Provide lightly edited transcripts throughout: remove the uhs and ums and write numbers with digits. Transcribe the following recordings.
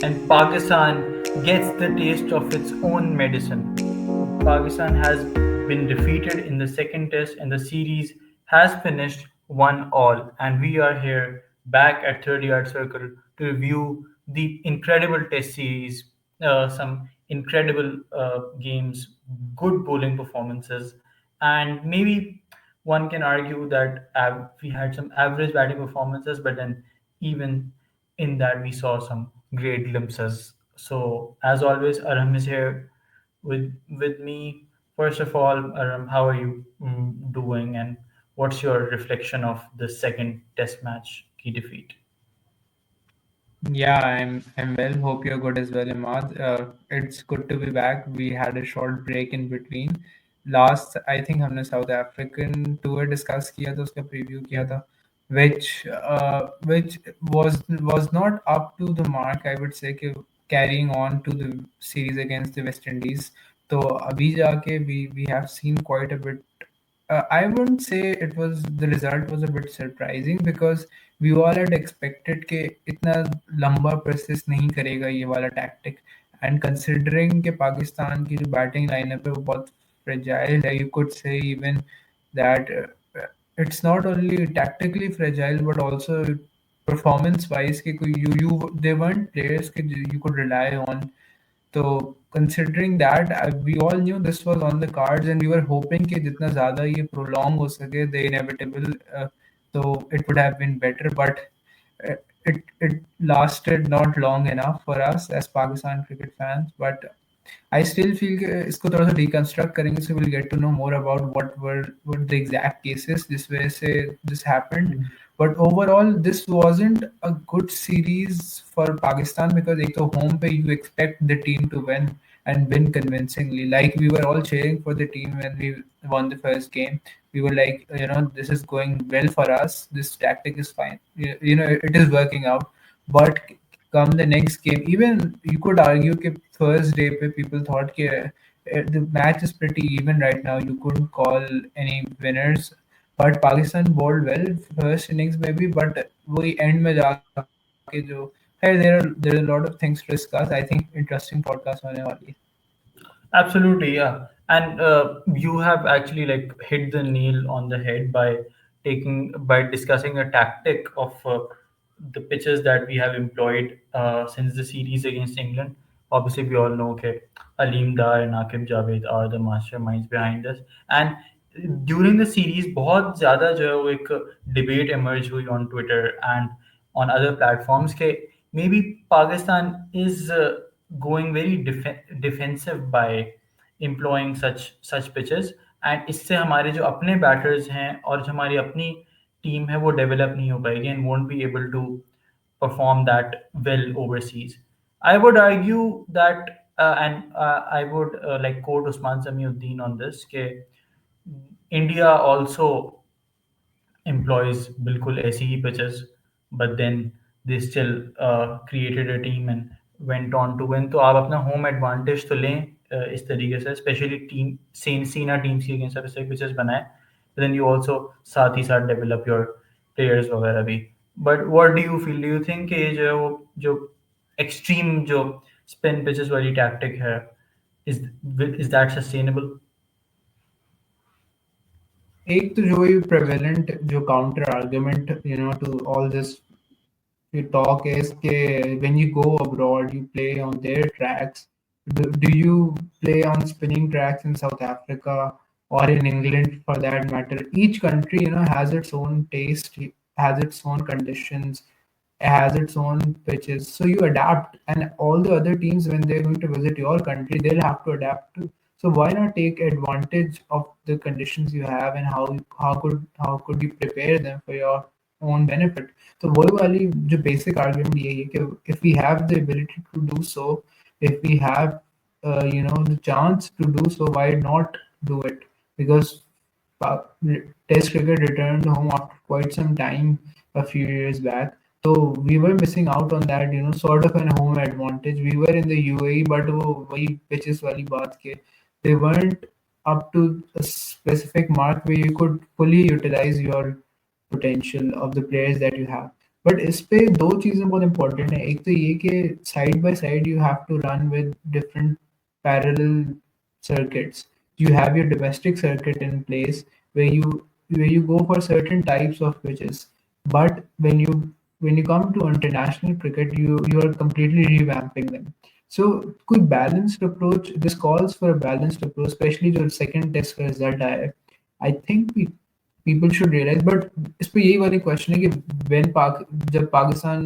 and Pakistan gets the taste of its own medicine. Pakistan has been defeated in the second test, and the series has finished 1-all. And we are here back at 30 Yard Circle to review the incredible test series, some incredible games, good bowling performances, and maybe one can argue that we had some average batting performances, but then even in that we saw some great glimpses. So as always, Arham is here with me. First of all, Arham, how are you doing, and what's your reflection of the second Test match key defeat? Yeah, I'm well. Hope you're good as well, Emad. It's good to be back. We had a short break in between. Last, I think हमने South African tour discuss किया था, उसका preview किया था, which was not up to the mark. I would say कि carrying on to the series against the West Indies. तो अभी जाके we have seen quite a bit. I wouldn't say it was the result was a bit surprising because we all had expected कि इतना लंबा persist नहीं करेगा ये वाला tactic, and considering कि पाकिस्तान की जो batting lineup है वो बहुत fragile है, you could say even that it's not only tactically fragile but also performance wise कि कोई you they weren't players कि you could rely on. So considering that, we all knew this was on the cards, and we were hoping कि जितना ज़्यादा ये prolong हो सके, the inevitable, so it would have been better. But it lasted not long enough for us as Pakistan cricket fans. But I still feel कि इसको थोड़ा सा deconstruct करेंगे, so we'll get to know more about what the exact cases जिस वजह से this happened. But overall, this wasn't a good series for Pakistan because एक तो home पे you expect the team to win and win convincingly. Like we were all cheering for the team when we won the first game. We were like, this is going well for us. This tactic is fine. It is working out. But come the next game, even you could argue that first day pe people thought the match is pretty even right now. You couldn't call any winners, but Pakistan bowled well first innings maybe, but वही end में जाके जो है there are a lot of things to discuss. I think interesting podcast होने वाली है. Absolutely, yeah. And you have actually like hit the nail on the head by discussing a tactic of the pitches that we have employed since the series against England. Obviously, we all know that Aleem Dar and Akib Javed are the masterminds behind this. And during the series, बहुत ज़्यादा जो है वो एक debate emerge हुई on Twitter and on other platforms के maybe Pakistan is going very defensive by employing such pitches, and इससे हमारे जो अपने बैटर्स हैं और जो हमारी अपनी टीम है वो डेवलप नहीं हो पाएगी and won't be able to perform that well overseas. I would argue that and I would like quote Usman Samiuddin on this कि India also employs बिल्कुल ऐसी ही pitches, but then they still created a team and went on to win. तो आप अपना home advantage तो लें इस तरीके से, especially टीम सीना टीम्स के अगेंस्ट आप ऐसे pitches बनाएं, but then you also साथ ही साथ develop your players वगैरह भी. But what do you feel? Do you think कि ये जो है वो जो extreme जो spin pitches वाली tactic है, is is that sustainable? एक तो जो ये prevalent जो counter argument to all this you talk is when you go abroad, you play on their tracks. Do you play on spinning tracks in South Africa or in England for that matter? Each country, has its own taste, has its own conditions, has its own pitches. So you adapt, and all the other teams, when they're going to visit your country, they'll have to adapt too. So why not take advantage of the conditions you have, and how could you prepare them for your own benefit? तो वही वाली जो basic argument यही है कि if we have the ability to do so, if we have the chance to do so, why not do it? Because Pa- Test cricket returned home after quite some time a few years back. So we were missing out on that, sort of an home advantage. We were in the UAE, but वो वही pitches वाली बात के they weren't up to a specific mark where you could fully utilize your potential of the players that you have. But इस पे दो चीज़ें बहुत इंपॉर्टेंट है. एक तो ये कि side by side you have to run with different parallel circuits. You have your domestic circuit in place where you go for certain types of pitches, but when you come to international cricket, you are completely revamping them. So कोई balanced approach, this calls for a balanced approach, especially जो second test का result आया है. I think people should realize, but इस पे यही वाली question है कि जब Pakistan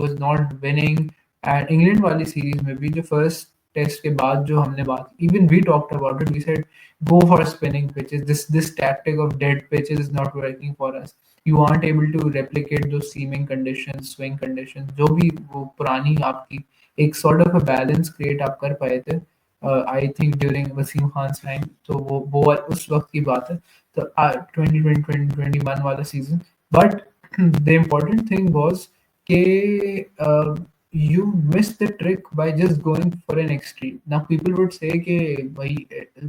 was not winning and England वाली series में भी जो first test के बाद जो हमने बात, even we talked about it, we said go for spinning pitches. This tactic of dead pitches is not working for us. You aren't able to replicate those seaming conditions, swing conditions, जो भी वो पुरानी आपकी एक sort of a balance create आप कर पाए थे. I think during Wasim Khan time, तो वो उस वक्त की बात है. तो 2020-2021 वाला season. But the important thing was कि you miss the trick by just going for an extreme. Now people would say कि भाई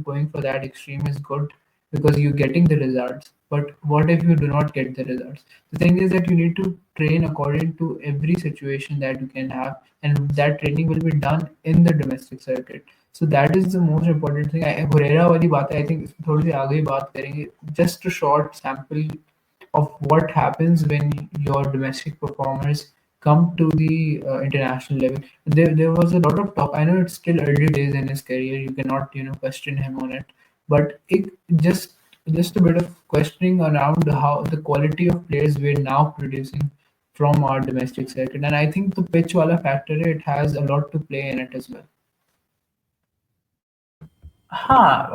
going for that extreme is good because you're getting the results. But what if you do not get the results? The thing is that you need to train according to every situation that you can have, and that training will be done in the domestic circuit. So that is the most important thing. Hurairah वाली बात है, I think इसमें थोड़ी सी आगे ही बात करेंगे. Just a short sample of what happens when your domestic performers come to the international level. There was a lot of talk. I know it's still early days in his career. You cannot question him on it, but just a bit of questioning around how the quality of players we're now producing from our domestic circuit. And I think the pitch wala factor, it has a lot to play in it as well.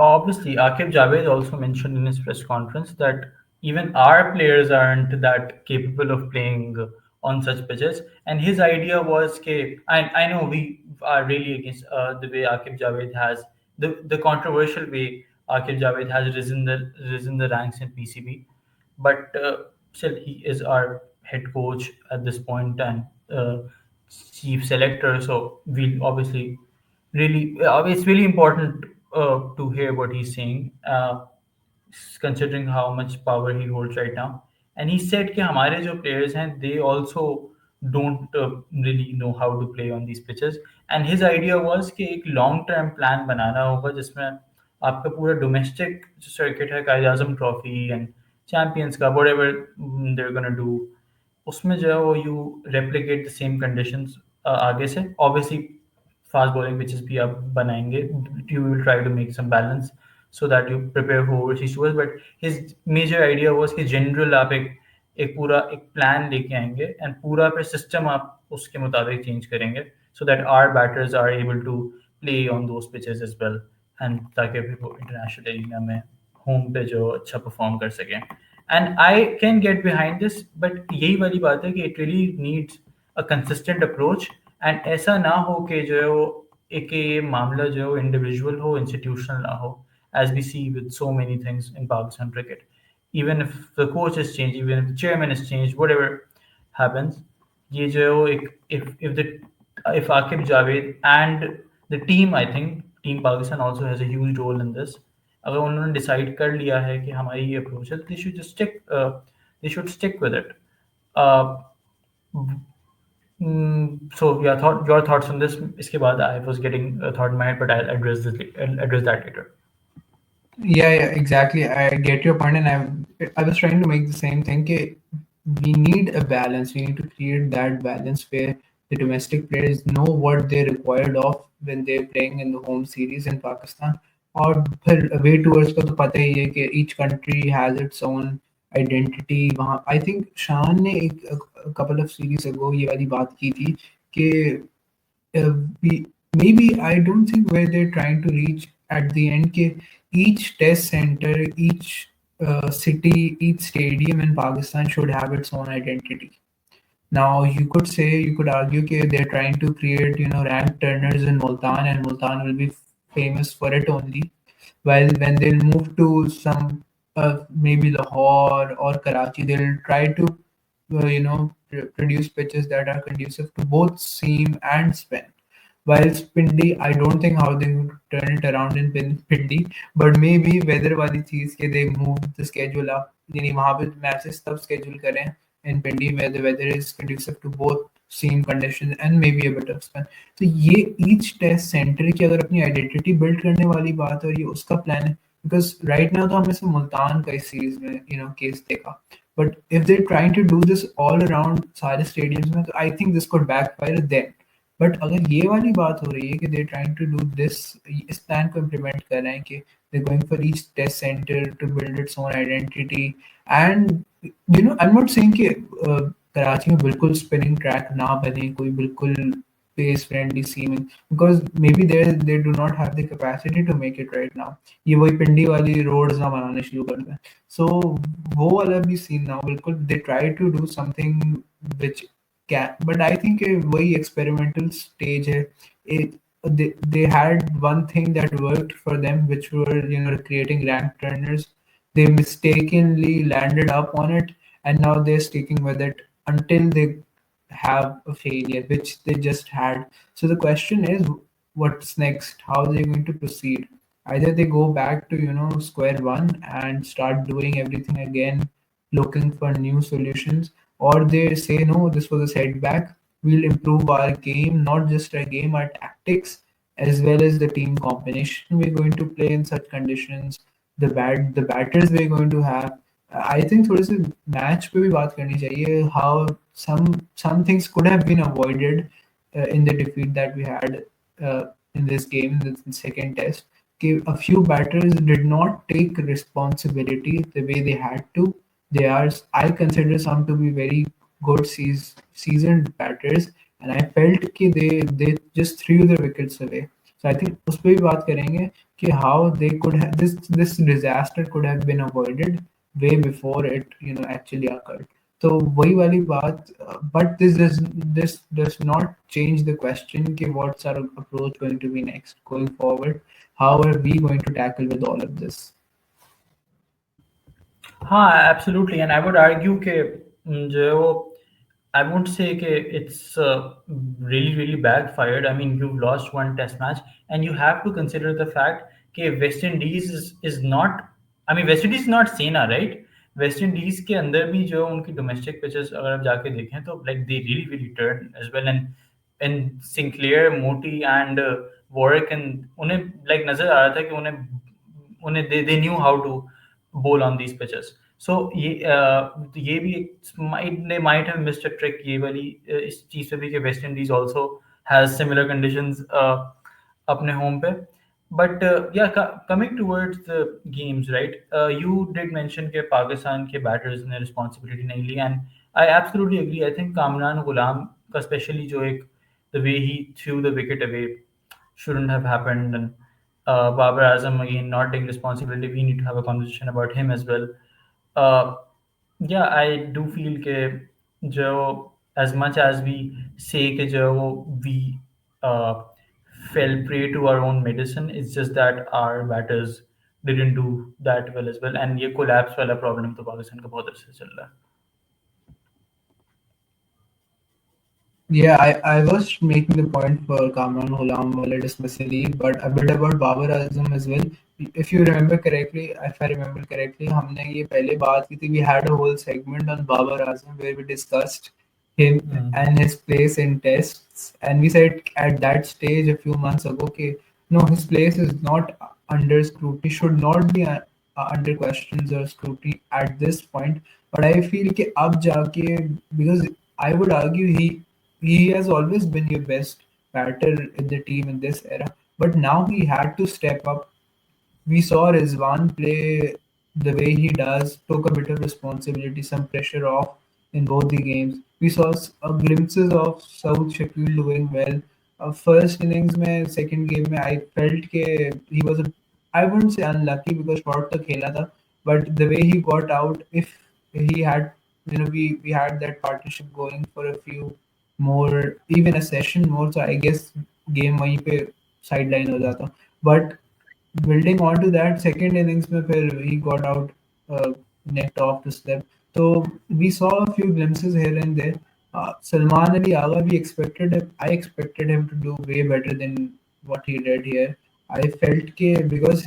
Obviously, Akib Javed also mentioned in his press conference that even our players aren't that capable of playing on such pitches. And his idea was, okay, and I know we are really against the way Akib Javed has the controversial way Akib Javed has risen the ranks in PCB, but still he is our head coach at this point and chief selector. So we'll obviously really it's really important to hear what he's saying, considering how much power he holds right now. And he said कि हमारे जो players हैं they also don't really know how to play on these pitches. And his idea was कि एक long term plan बनाना होगा जिसमें आपका पूरा domestic जो circuit है, Quaid Azam trophy and champions का whatever they're gonna do, उसमें जो है वो you replicate the same conditions आगे से. ऑब्वियसली फास्ट बॉलिंग पिचेस भी आप बनाएंगे, you will try to make some balance so that you prepare for overseas tours. But his major idea was कि जनरल आप एक पूरा एक प्लान लेके आएंगे एंड पूरा फिर सिस्टम आप उसके मुताबिक चेंज करेंगे so that our batters are able to play on those pitches as well, and ताकि फिर वो इंटरनेशनल एरिया में होम पे जो अच्छा परफॉर्म कर सकें. And I can get behind this, but यही वाली बात है कि it really needs a consistent approach. And ऐसा ना हो कि जो है वो एक ये मामला जो है वो इंडिविजुअल हो, इंस्टीट्यूशनल ना हो, as we see with so many things in Pakistan cricket. Even if the coach has changed, even if the chairman has changed, whatever happens, ये जो है वो एक if Akib Javed and the team, I think team Pakistan also has a huge role in this. अगर उन्होंने decide कर लिया है कि हमारी ये अप्रोच है, they should just stick with it. Uh, so yeah, your thoughts on this. इसके बाद I was getting a thought in my head, but I'll address that later. Yeah, exactly. I get your point, and I was trying to make the same thing. कि we need a balance. We need to create that balance where the domestic players know what they're required of when they're playing in the home series in Pakistan. और फिर away tours का तो पता ही है कि each country has its own identity. वहाँ I think शान ने a couple of series ago ये वाली बात की थी कि we maybe I don't think where they're trying to reach at the end ke each test center, each city, each stadium in Pakistan should have its own identity. Now you could argue that they're trying to create rank turners in Multan, and Multan will be famous for it only. While when they'll move to some maybe Lahore or Karachi, they'll try to produce pitches that are conducive to both seam and spin. Whilst Pindi, I don't think how they would turn it around in Pindi, but maybe weather वाली चीज के they move the schedule up. यानी वहाँ पे matches तब schedule करें in Pindi where the weather is conducive to both same conditions and maybe a bit of sun. तो ये each test center की अगर अपनी identity build करने वाली बात है और ये उसका plan है, because right now तो हमने सिर्फ मुल्तान का इस सीरीज में केस देखा, but if they're trying to do this all around सारे stadiums में, तो I think this could backfire then. But अगर ये वाली बात हो रही है कि they trying to do this, इस प्लान को इम्प्लीमेंट कर रहे हैं कि they going for each test centre to build its own identity, and I am not saying कि कराची में बिल्कुल स्पिनिंग ट्रैक ना बने, कोई बिल्कुल pace friendly seaming, because maybe they do not have the capacity to make it right now, ये वही पिंडी वाली रोड्स ना बनाने शुरू कर दें, सो वो वाला भी सीन ना हो, बिल्कुल they try to do something which can, but I think a very experimental stage है. They had one thing that worked for them, which were creating rank turners. They mistakenly landed up on it, and now they're sticking with it until they have a failure, which they just had. So the question is, what's next? How are they going to proceed? Either they go back to square one and start doing everything again, looking for new solutions, or they say no, this was a setback. We'll improve our game, not just our game, our tactics, as well as the team combination we're going to play in such conditions. The batters we're going to have. I think थोड़े से match पे भी बात करनी चाहिए, how some things could have been avoided in the defeat that we had in this game, in the second test. Okay, a few batters did not take responsibility the way they had to. They are, I consider some to be very good seasoned batters, and I felt कि they just threw the wickets away. So I think उस पे भी बात करेंगे कि how they could have this disaster could have been avoided way before it actually occurred. तो वही वाली बात, but this does not change the question कि what's our approach going to be next going forward? How are we going to tackle with all of this? हाँ absolutely and I would argue कि जो है वो I would say कि it's really really backfired I mean you lost one test match and you have to consider the fact कि West Indies is not I mean West Indies is not SENA right West Indies के अंदर भी जो उनकी domestic pitches अगर आप जाके देखें तो like they really really turn as well and Sinclair Motie and Warrican and उन्हें लाइक नजर आ रहा था कि उन्हें they knew how to bowl on these pitches. So ये भी they might have missed a trick ये वाली इस चीज पे भी कि West Indies also has similar conditions अपने home पे. But yeah, coming towards the games, right? You did mention कि पाकिस्तान के batters ने responsibility नहीं ली, and I absolutely agree. I think Kamran गुलाम का especially जो एक the way he threw the wicket away shouldn't have happened. And Babar Azam again not taking responsibility. We need to have a conversation about him as well. Uh, yeah, I do feel that जो as much as we say कि जो we uh, fell prey to our own medicine, it's just that our batters didn't do that well as well. And ये collapse वाला problem तो पाकिस्तान का बहुत अच्छे से चल रहा है. Yeah, I was making the point for Kamran Ghulam wala dismissal leave, but a bit about Babar Azam as well. If you remember correctly, if I remember correctly, हमने ये पहले बात की थी. We had a whole segment on Babar Azam where we discussed him and his place in tests, and we said at that stage a few months ago, okay, no, his place is not under scrutiny, should not be under questions or scrutiny at this point. But I feel कि अब जाके, because I would argue he has always been your best batter in the team in this era, but now he had to step up. We saw Rizwan play the way he does, took a bit of responsibility, some pressure off in both the games. We saw glimpses of Saud Shakil doing well. First innings में, second game में, I felt कि he was I wouldn't say unlucky because short तक खेला था, but the way he got out, if he had, we had that partnership going for a few more, even a session more, so I guess game वहीं पे sideline हो जाता. But building on to that, second innings में फिर he got out, net off to slip. So we saw a few glimpses here and there. Salman Ali Agha, I expected him to do way better than what he did here. I felt कि because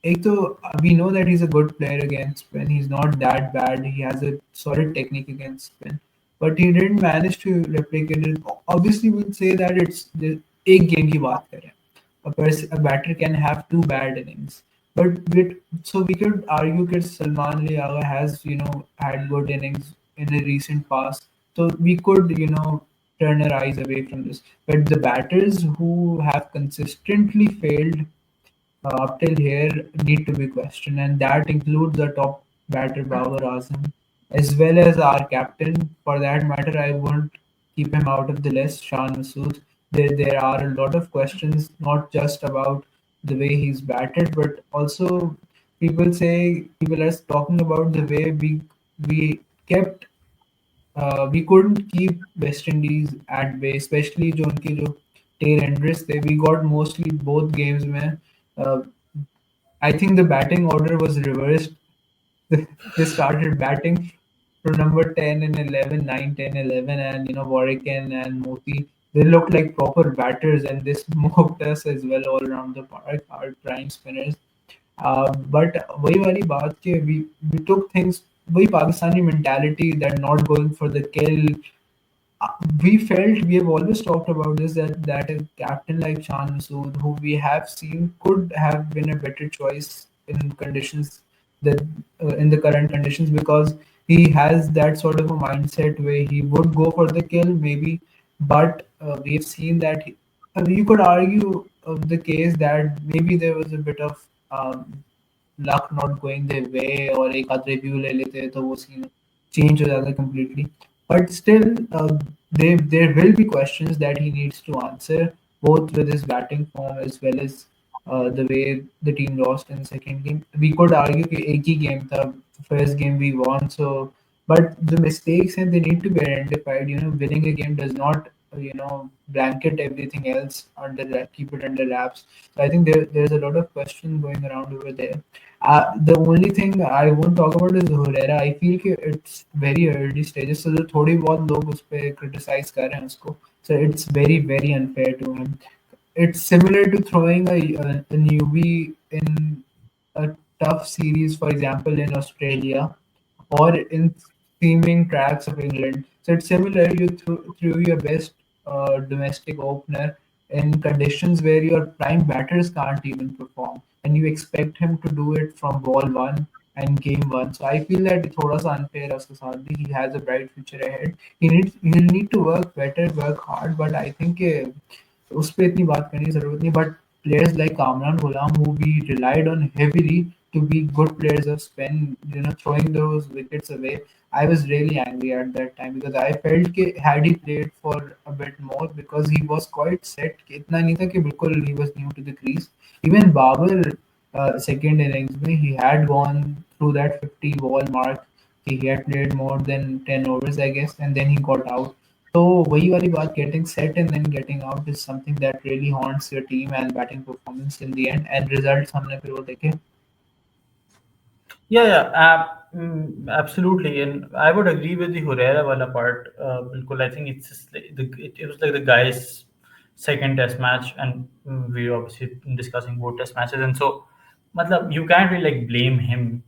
एक तो we know that he's a good player against spin. He's not that bad. He has a solid technique against spin, but he didn't manage to replicate it. Obviously, we'll say that it's the एक game की बात करें. A batter can have two bad innings, but so we could argue that Salman Liaga has had good innings in the recent past. So we could turn our eyes away from this. But the batters who have consistently failed up till here need to be questioned, and that includes the top batter Babar Azam, as well as our captain. For that matter, I won't keep him out of the list, Shan Masood. There are a lot of questions, not just about the way he's batted, but also people are talking about the way we kept we couldn't keep West Indies at bay, especially जो उनके जो tail enders थे. We got mostly both games में uh, I think the batting order was reversed. They started batting from number 10 and 11, 9, 10, 11, and Warwick and Moti. They looked like proper batters, and they smoked us as well all around the park, our prime spinners. But वही वाली बात कि we took things वही Pakistani mentality that not going for the kill, we felt we have always talked about this that a captain like Chan Masood, who we have seen could have been a better choice in conditions that in the current conditions because he has that sort of a mindset where he would go for the kill maybe, but we have seen that you could argue of the case that maybe there was a bit of luck not going their way और एक आध review ले लेते तो वो scene change हो जाता completely. But still, there will be questions that he needs to answer, both with his batting form as well as the way the team lost in the second game. We could argue कि एक ही game था, first game we won, so but the mistakes and they need to be identified. Winning a game does not blanket everything else keep it under wraps. So I think there's a lot of question going around over there. The only thing I won't talk about is Herrera. I feel कि it's very early stages, so जो थोड़ी बहुत लोग उस पे criticize कर रहे हैं उसको, so it's very very unfair to him. It's similar to throwing a newbie in a tough series, for example, in Australia or in seaming tracks of England. So it's similar. You threw your best domestic opener in conditions where your prime batters can't even perform, and you expect him to do it from ball one and game one. So I feel that it's थोड़ा सा unfair है उसके साथ भी. He has a bright future ahead. He'll need to work better, work hard, but I think उस पे इतनी बात करने की ज़रूरत नहीं. But players like Kamran Ghulam, who we relied on heavily to be good players of spin, throwing those wickets away, I was really angry at that time because I felt कि had he played for a bit more, because he was quite set कि इतना नहीं था कि बिल्कुल he was new to the crease. Even Babar second innings में he had gone through that 50 ball mark. He had played more than 10 overs I guess, and then he got out. So वही वाली बात, getting set and then getting out is something that really haunts your team and batting performance in the end, and results हमने फिर वो देखे. Yeah, yeah, absolutely, and I would agree with the Hurera wala part. Bilkul, I think it's just like it was like the guy's second test match, and we were obviously discussing both test matches, and so, matlab, you can't really like blame him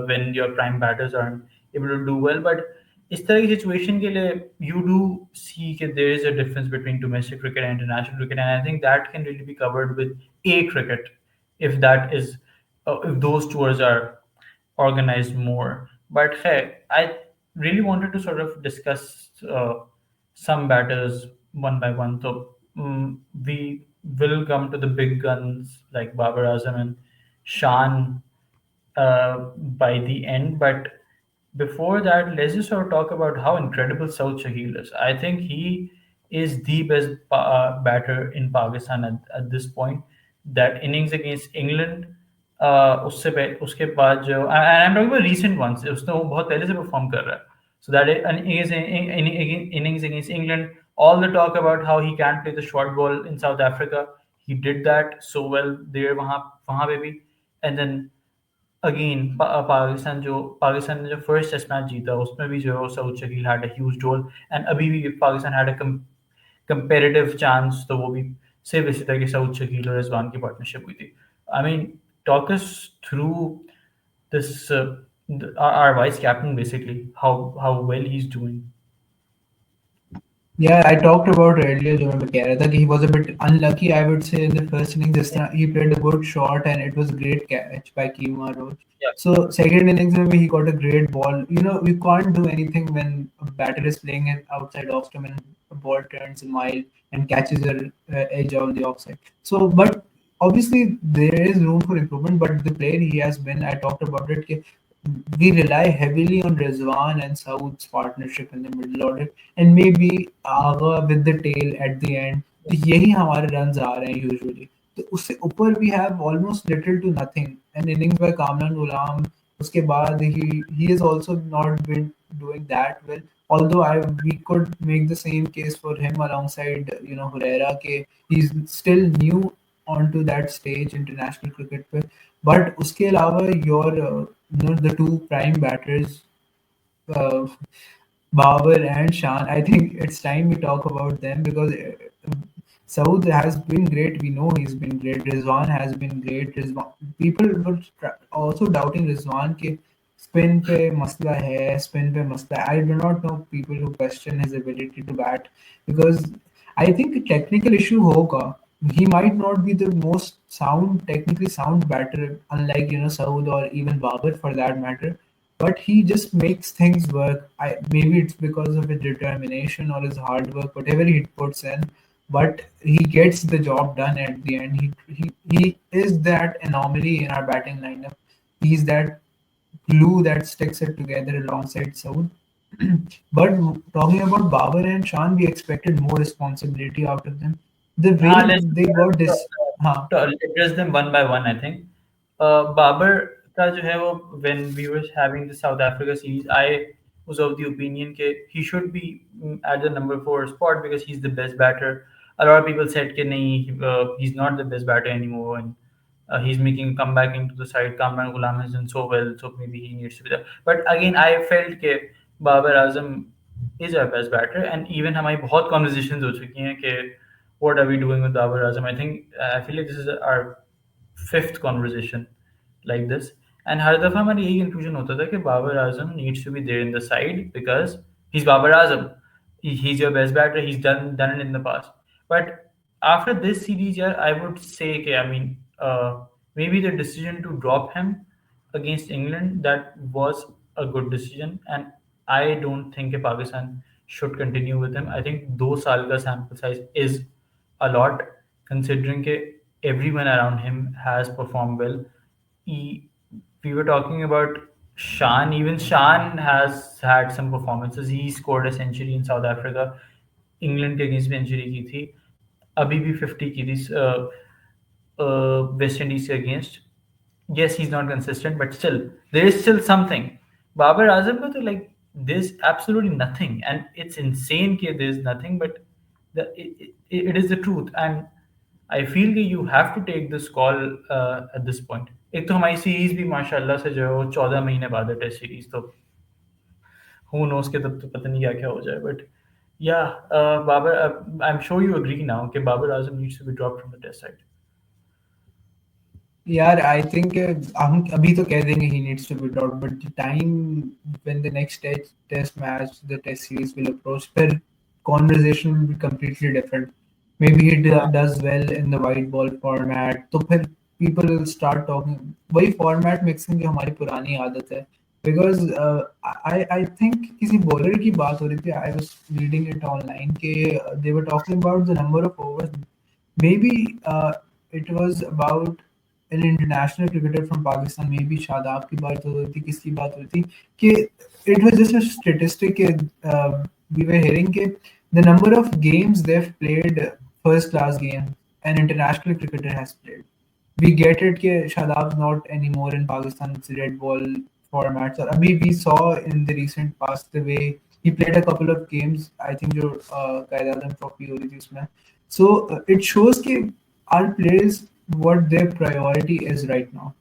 when your prime batters aren't able to do well. But इस तरह की situation के लिए you do see that there is a difference between domestic cricket and international cricket, and I think that can really be covered with A cricket if that is if those tours are organized more. But hey, I really wanted to sort of discuss some batters one by one. So we will come to the big guns like Babar Azam and Shan by the end. But before that, let's just sort of talk about how incredible South Shahil is. I think he is the best batter in Pakistan at this point. That innings against England, उसके बाद जो I am talking about recent ones, उसने वो बहुत पहले से perform कर रहा है. So that innings against England, all the talk about how he can't play the short ball in South Africa, he did that so well there वहाँ वहाँ पे भी. And then अगेन पाकिस्तान ने जो फर्स्ट टेस्ट मैच जीता उसमें भी जो है Saud Shakeel had a huge role, and अभी भी Pakistan had a comparative chance, तो वो भी सिर्फ इसी तरह की सऊद शकील और रिजवान की पार्टनरशिप हुई थी. I mean talk us through this our vice captain basically, how well he's doing. Yeah, I talked about earlier जो मैं कह रहा था कि he was a bit unlucky, I would say, in the first innings. जिस तरह he played a good shot and it was a great catch by Kima Roach. Yeah, So second innings में he got a great ball. You know, you can't do anything when a batter is playing it outside off stump and a ball turns a mile and catches the edge of the offside. So, but obviously there is room for improvement. But the player he has been, I talked about it. कि we rely heavily on Rizwan and Saud's partnership in the middle order, and maybe Agha with the tail at the end. तो यही हमारे runs आ रहे हैं usually. तो उससे ऊपर we have almost little to nothing. An innings by Kamran Ghulam. उसके बाद he has also not been doing that well. Although we could make the same case for him alongside Herrera. के he's still new onto that stage international cricket पे. But उसके अलावा your the two prime batters, uh, Babar and Shan. I think it's time we talk about them because Saud has been great. We know he's been great. Rizwan has been great. Rizwan, people were also doubting Rizwan के spin पे मसला है, spin पे मसला है. I do not know people who question his ability to bat because I think a technical issue होगा. He might not be the most technically sound batter, unlike Saud or even Babar for that matter. But he just makes things work. Maybe it's because of his determination or his hard work, whatever he puts in. But he gets the job done at the end. He is that anomaly in our batting lineup. He's that glue that sticks it together alongside Saud. But talking about Babar and Shan, we expected more responsibility out of them. The way let's they got this, huh? address them one by one. I think Babar का जो है वो when we were having the South Africa series, I was of the opinion that he should be at the number 4 spot because he's the best batter. A lot of people said that नहीं, he's not the best batter anymore, and he's making a comeback into the side. Kamran Ghulam has done so well, so maybe he needs to be there. But again, I felt that Babar Azam is our best batter, and even हमारी बहुत conversations हो चुकी हैं कि what are we doing with Babar Azam? I feel like this is our fifth conversation like this. And हर दफ़ा हमारी यही conclusion होता था कि Babar Azam needs to be there in the side because he's Babar Azam. He's your best batter. He's done it in the past. But after this series, yeah, I would say, okay, I mean, maybe the decision to drop him against England, that was a good decision, and I don't think Pakistan should continue with him. I think 2 साल का sample size is a lot, considering that everyone around him has performed well. He, we were talking about Shan. Even Shan has had some performances. He scored a century in South Africa. England के against century की थी, अभी भी 50 की थी waste Indies के against. Yes, he's not consistent, but still, there is still something. Babar Azam ko to like there's absolutely nothing, and it's insane that there's nothing, but it is the truth, and I feel that you have to take this call at this point. एक तो हमारी series भी माशाल्लाह से जो है वो 14 महीने बाद है, टेस्ट सीरीज, तो who knows के तब तो पता नहीं क्या क्या हो जाए, but yeah, Babar, I'm sure you agree now that Babar Azam needs to be dropped from the test side. यार आई थिंक हम अभी तो कह देंगे he needs to be dropped, but the time when the next test match, the test series will approach, फिर conversation will be completely different. Maybe he हाँ, does well in the white ball format, तो फिर people will start talking. वही format mixing जो हमारी पुरानी आदत है. Because I think किसी bowler की बात हो रही थी, I was reading it online कि they were talking about the number of overs. Maybe it was about an international cricketer from Pakistan, maybe Shadab की बात हो रही थी, किसकी बात हो रही थी कि it was just a statistic कि we were hearing कि the number of games they've played, first class game an international cricketer has played. We get it कि Shadab's not anymore in Pakistan's red ball formats. और अभी we saw in the recent past the way he played a couple of games. I think जो कायद आज़म trophy हो रही थी उसमें. So it shows कि our players what their priority is right now.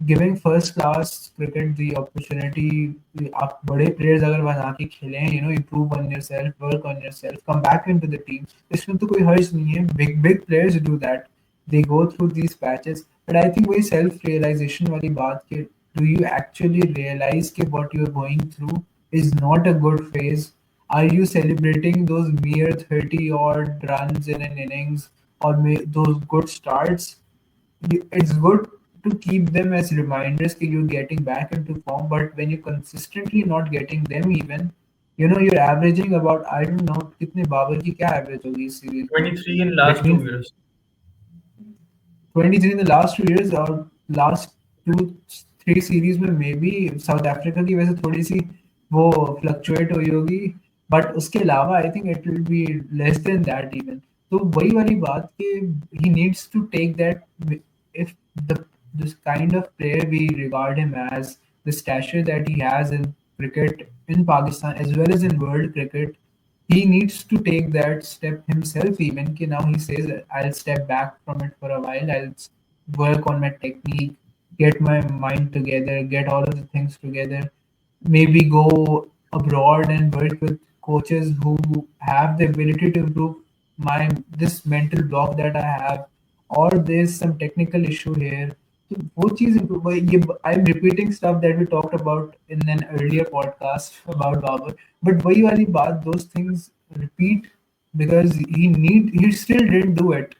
Giving first class cricket the opportunity. आप बड़े players अगर बना के खेलें, improve on yourself, work on yourself, come back into the team. इसमें तो कोई हर्ज नहीं है. Big players do that. They go through these patches. But I think वही self realization वाली बात कि do you actually realize कि what you're going through is not a good phase? Are you celebrating those mere 30 odd runs in an innings or those good starts? It's good to keep them as reminders that you're getting back into form, but when you're consistently not getting them even, you're averaging about, I don't know, कितने बाबर की क्या average होगी इस series में? 23 in last Between 2 years. 23 in the last 2 years और last two three series में may be south Africa की वजह से थोड़ी सी वो फ्लक्चुएट हुई होगी, बट उसके अलावा I think it will be less than that even. तो वही वाली बात कि he needs to take that if the this kind of player we regard him as, the stature that he has in cricket in Pakistan as well as in world cricket, he needs to take that step himself even ki now he says I'll step back from it for a while, work on my technique, get my mind together, get all of the things together, maybe go abroad and work with coaches who have the ability to improve my this mental block that I have, or there's some technical issue here. So वो चीज़ I'm repeating stuff that we talked about in an earlier podcast about Babar, but वही वाली बात, those things repeat because he still didn't do it.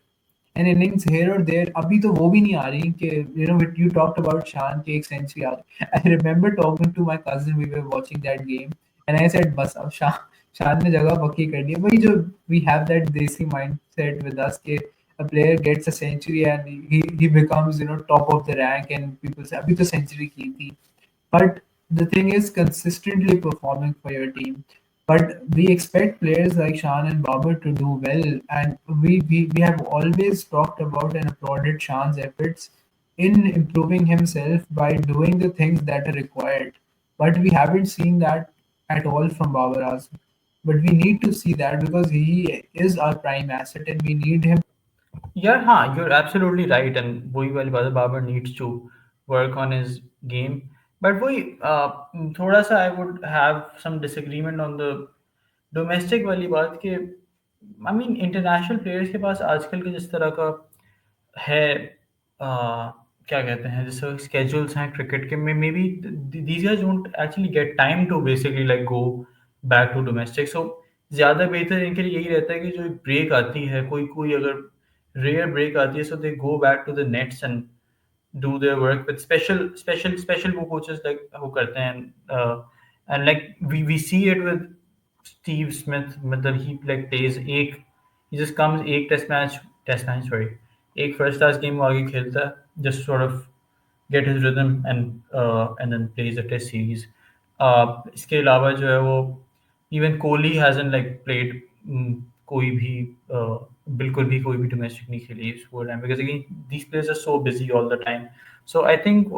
An innings here or there, अभी तो वो भी नहीं आ रही कि you talked about शान की एक सेंचुरी आ गई. I remember talking to my cousin, we were watching that game and I said बस अब शान ने जगह पक्की कर दी है. वही जो we have that desi mindset with us कि a player gets a century and he becomes top of the rank and people say अभी तो century की थी. But the thing is consistently performing for your team. But we expect players like Shan and Babar to do well, and we have always talked about and applauded Shan's efforts in improving himself by doing the things that are required. But we haven't seen that at all from Babar Azam. But we need to see that because he is our prime asset and we need him. Yeah, you're absolutely right. And वही वाली बात है, Babar needs to work on his game. But वही थोड़ा सा I would have some disagreement on the domestic वाली बात कि I mean international players के पास आजकल के जिस तरह का है क्या कहते हैं जैसे schedules हैं क्रिकेट के में maybe these guys don't actually get time to basically like go back to domestic. So ज़्यादा बेहतर इनके लिए यही रहता है कि जो ब्रेक आती है कोई कोई अगर रेयर ब्रेक आती है, so they go back to the nets and do their work with special वो coaches like वो करते हैं and like we see it with Steve Smith मतलब he like plays एक he just comes एक test match sorry एक first class game वो आगे खेलता है just sort of get his rhythm and then plays a test series. इसके अलावा जो है वो even Kohli hasn't like played कोई भी बिल्कुल भी कोई भी domestic नहीं खेली इस पूरे time because again these players are so busy all the time. So I think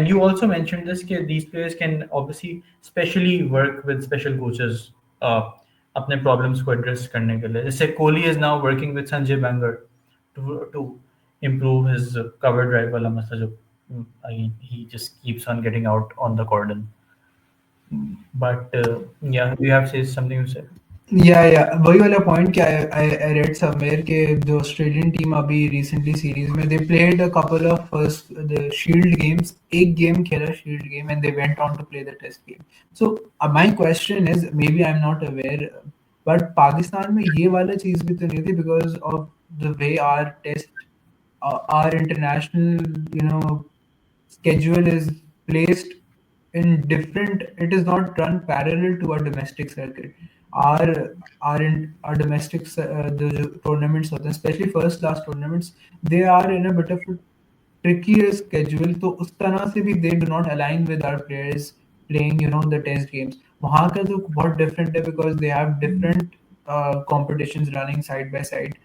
you also mentioned this कि these players can obviously specially work with special coaches uh, अपने problems को address करने के लिए जैसे Kohli is now working with Sanjay Bangar to improve his cover drive wala masa jo again he just keeps on getting out on the cordon. But yeah, you have said something to say. या वही वाला point कि I read somewhere कि the Australian team अभी recently series में they played a couple of first the Shield games, एक game खेला Shield game and they went on to play the test game. So my question is, maybe I'm not aware, but Pakistan में ये वाला चीज़ भी तो नहीं थी because of the way our international schedule is placed in different. It is not run parallel to our domestic circuit. Our domestic the tournaments होते हैं, especially first class tournaments, they are in a bit of a trickier schedule. तो उस तरह से भी they do not align with our players playing the test games. वहाँ का तो बहुत different है because they have different competitions running side by side.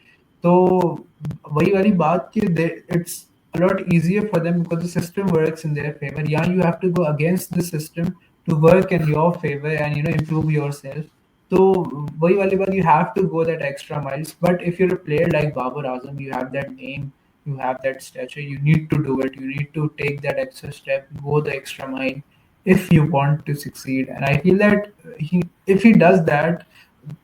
तो वही वाली बात कि it's a lot easier for them because the system works in their favor. Yeah, you have to go against the system to work in your favor and improve yourself. So वही वाली बात, you have to go that extra miles. But if you're a player like Babar Azam, you have that name, you have that stature, you need to do it. You need to take that extra step, go the extra mile if you want to succeed. And I feel that if he does that,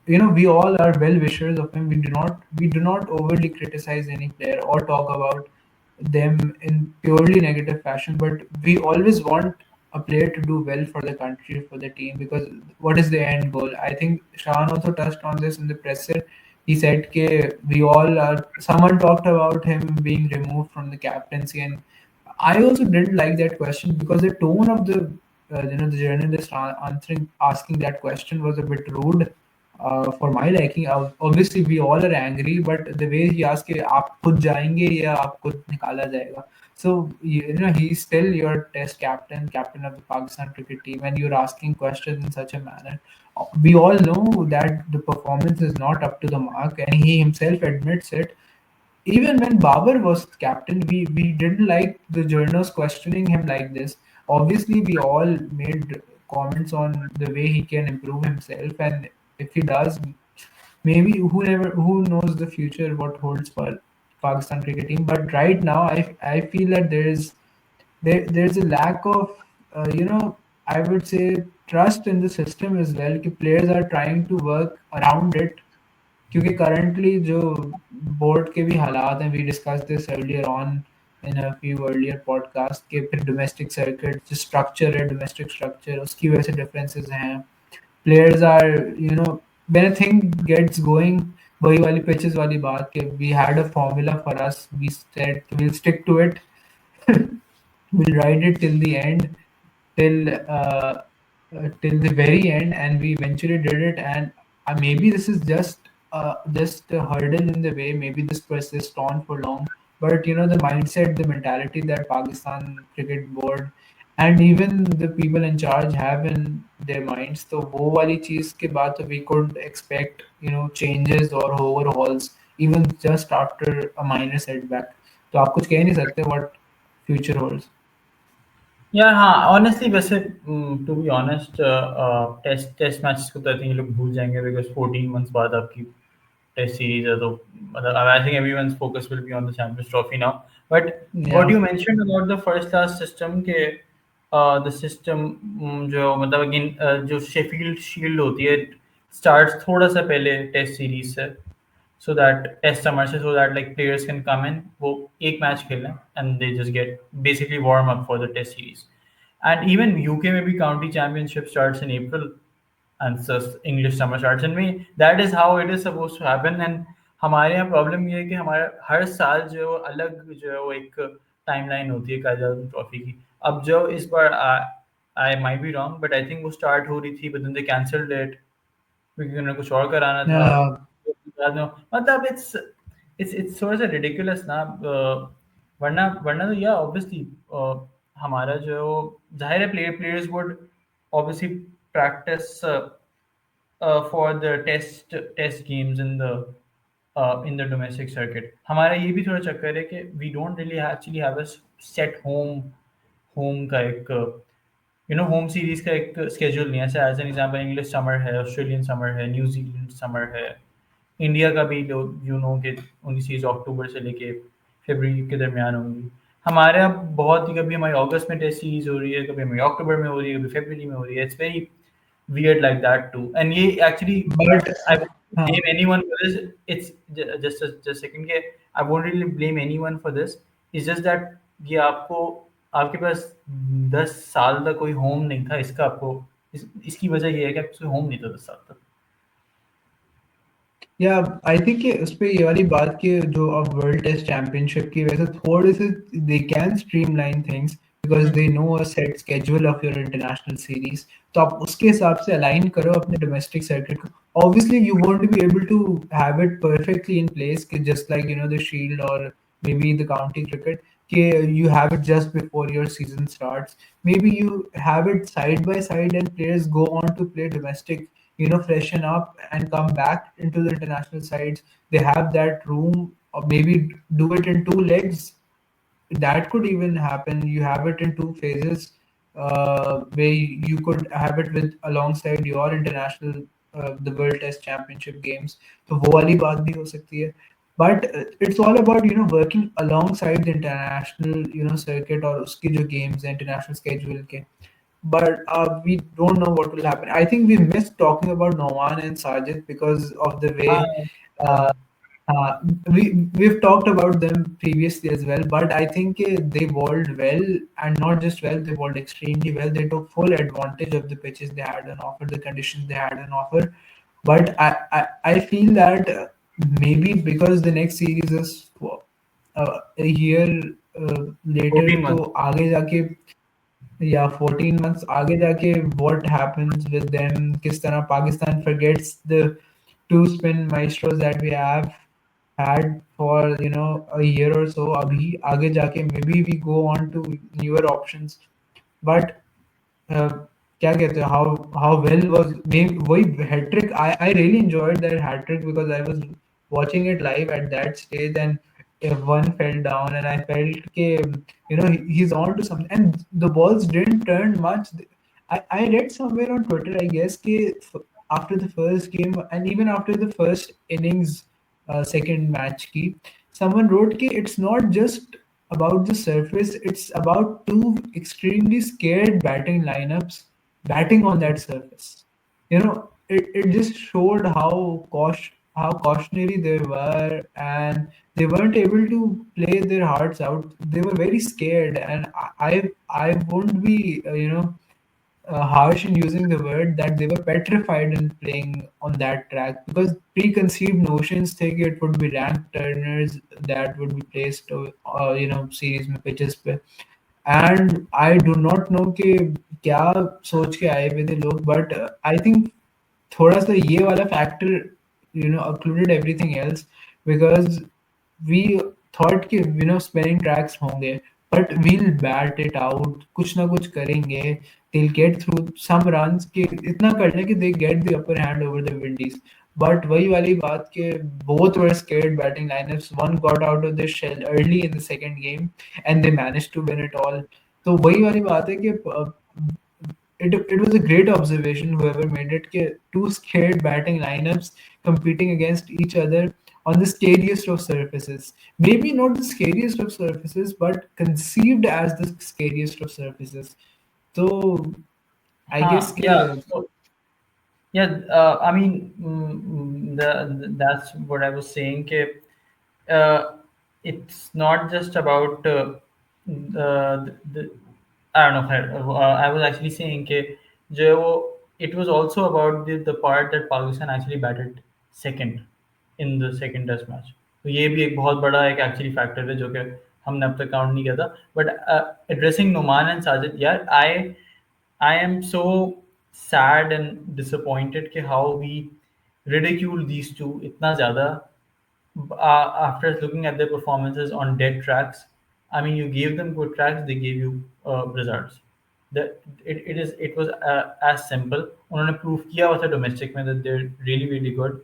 we all are well wishers of him. We do not overly criticize any player or talk about. them in purely negative fashion, but we always want a player to do well for the country, for the team, because what is the end goal? I think Shahan also touched on this in the presser. He said that we all are. Someone talked about him being removed from the captaincy, and I also didn't like that question because the tone of the journalist answering asking that question was a bit rude for my liking. Obviously, we all are angry, but the way he asked, कि आप खुद जाएंगे या आपको निकाला जाएगा? So he's still your test captain, captain of the Pakistan cricket team, and you're asking questions in such a manner. We all know that the performance is not up to the mark, and he himself admits it. Even when Babar was captain, we didn't like the journalists questioning him like this. Obviously, we all made comments on the way he can improve himself, and if he does, maybe who knows the future what holds for Pakistan cricket team. But right now, I feel that there's a lack of I would say trust in the system as well. कि players are trying to work around it क्योंकि currently जो board के भी हालात हैं, we discussed this earlier on in a few earlier podcast कि फिर domestic circuit जो structure है, domestic structure उसकी वजह से differences हैं. Players are when a thing gets going, वही वाली pitches वाली बात कि we had a formula for us, we said we'll stick to it. We'll ride it till the end, till the very end, and we eventually did it. And maybe this is just a hurdle in the way. Maybe this persists on for long, but the mindset, the mentality that Pakistan Cricket Board and even the people in charge have in their minds. So वो वाली चीज के बाद तो we could expect changes or overhauls even just after a minor setback. तो आप कुछ कह नहीं सकते what future holds. यार हाँ, ऑनेस्टली वैसे to be honest test matches को तो आई थिंक ये लोग भूल जाएंगे बिकॉज 14 मंथ्स बाद आपकी टेस्ट सीरीज है, तो मतलब I think everyone's focus will be on the champions trophy now. But what Yeah. You mentioned about the first class system के द सिस्टम जो मतलब अगेन जो शेफील्ड शील्ड होती है स्टार्ट्स थोड़ा सा पहले टेस्ट सीरीज से, so that test summer so that like players can come in वो एक मैच खेलें and they just get basically warm up for the test series. And even UK में भी county championship starts in April and so English summer starts in May. That is how it is supposed to happen. And हमारे यहाँ problem ये है कि हमारा हर साल जो है वो अलग जो है वो एक टाइमलाइन होती है कायद ट्रॉफी की. अब जो इस बार I might be wrong but I think वो स्टार्ट हो रही थी but then they cancelled it क्योंकि उन्हें कुछ और कराना था. Uh, बाद में मतलब इट्स थोड़ा सा रिडिकुलस ना. वरना वरना तो या ऑब्वियसली हमारा जो है वो जाहिर है players would obviously practise for the test games in the domestic circuit. हमारा ये भी थोड़ा चक्कर है कि we don't really actually have a set home का एक होम सीरीज का एक स्केड्यूल नहीं है. ऐसे as an example English summer है, ऑस्ट्रेलियन समर है, न्यूजीलैंड समर है, इंडिया का भी कि उनकी सीरीज अक्टूबर से लेके फरवरी के दरमियान होंगी. हमारे यहाँ बहुत ही कभी हमारी अगस्त में टेस्ट सीरीज हो रही है, कभी हमारी अक्टूबर में हो रही है, कभी फरवरी में हो रही है. It's very weird like that too. And ये actually but I won't uh, blame anyone for this. It's just a second के I won't really blame anyone for this. It's just that ये आपको आपके पास 10 साल तक कोई होम नहीं था. इसका आपको इसकी वजह ये है कि आपके पास होम नहीं था 10 साल तक. या आई थिंक कि उस पे ये वाली बात कि जो अब वर्ल्ड टेस्ट चैंपियनशिप की वजह से थोड़े से they can streamline things because they know a set schedule of your international series. तो आप उसके हिसाब से अलाइन करो अपने डोमेस्टिक सर्किट को. Obviously you won't be able to have it perfectly in place कि जस्ट लाइक द शील्ड और maybe the county cricket कि you have it just before your season starts. Maybe you have it side by side and players go on to play domestic, freshen up and come back into the international sides. They have that room, or maybe do it in two legs. That could even happen. You have it in two phases, where you could have it with alongside your international, the World Test Championship games. तो वो वाली बात भी हो सकती है. But it's all about working alongside the international circuit और उसकी जो games हैं international schedule के. But we don't know what will happen. I think we missed talking about Noman and Sajid because of the way हाँ, uh, हाँ. Uh, we've talked about them previously as well, but I think they bowled well, and not just well, they bowled extremely well. They took full advantage of the pitches they had on offer, the conditions they had on offer. But I feel that maybe because the next series is a year later, 14 तो months. आगे जाके yeah, 14 months आगे जाके what happens with them, किस तरह Pakistan forgets the two spin maestros that we have had for a year or so. अभी आगे जाके maybe we go on to newer options, but uh, क्या कहते हैं how well was maybe वही hat trick. I really enjoyed that hat trick because I was watching it live at that stage, and if one fell down and I felt ke, he's on to something, and the balls didn't turn much. I read somewhere on Twitter, I guess, after the first game and even after the first innings, second match ki, someone wrote ki it's not just about the surface, it's about two extremely scared batting lineups batting on that surface. It just showed how cautionary they were, and they weren't able to play their hearts out. They were very scared, and I won't be harsh in using the word that they were petrified in playing on that track, because preconceived notions think it would be ranked turners that would be placed series में pitches पे. And I do not know कि क्या सोच के आए हुए थे लोग, but I think थोड़ा सा ये वाला factor included everything else, because we thought कि spinning tracks होंगे, but we'll bat it out, कुछ ना कुछ करेंगे, they'll get through some runs कि इतना कर लें कि they get the upper hand over the Windies. But वही वाली बात कि both were scared batting lineups. One got out of their shell early in the second game, and they managed to win it all. तो वही वाली बात है कि it was a great observation whoever made it कि two scared batting lineups competing against each other on the scariest of surfaces. Maybe not the scariest of surfaces, but conceived as the scariest of surfaces. So I guess कि Yeah. So yeah, I mean, that's what I was saying. Uh, it's not just about the I don't know. I was actually saying कि it was also about the part that Pakistan actually batted second in the second test match. तो ये भी एक बहुत बड़ा एक actually factor है जो कि हमने अब तक काउंट नहीं किया था. But addressing Noman and Sajid, यार I am so sad and disappointed कि how we ridicule these two इतना ज़्यादा after looking at their performances on dead tracks. I mean, you gave them good tracks, they gave you results. It was as simple. उन्होंने prove किया हुआ था domestic में that they're really really good,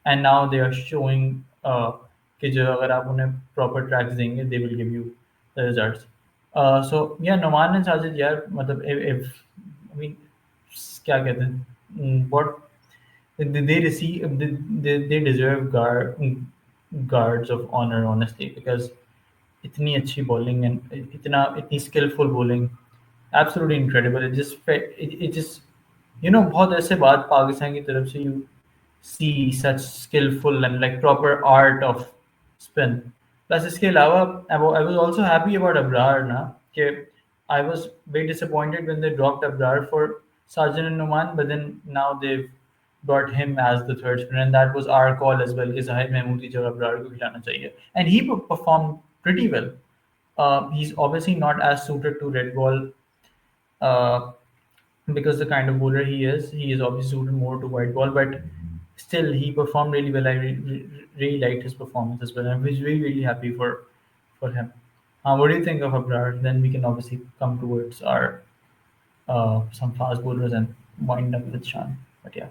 and now they are showing कि जो अगर आप उन्हें proper tracks देंगे, they will give you the results. So yeah, Noman and Sajid, यार मतलब if I mean क्या कहते हैं what they receive they deserve guards of honor honestly because इतनी अच्छी bowling and इतनी skillful bowling, absolutely incredible. It just बहुत ऐसे बात पाकिस्तान की तरफ से you see such skillful and like proper art of spin. Plus इसके अलावा I was also happy about Abrar ना कि I was very disappointed when they dropped Abrar for Sajid and Numan, but then now they've brought him as the third spinner, and that was our call as well कि Zahid Mahmood की जगह Abrar को खिलाना चाहिए, and he performed pretty well. He's obviously not as suited to red ball uh, because the kind of bowler he is obviously suited more to white ball, but still he performed really well. I really liked his performance as well. I was really really happy for him. What do you think of Abrar? Then we can obviously come towards our some fast bowlers and wind up with Shan. But yeah,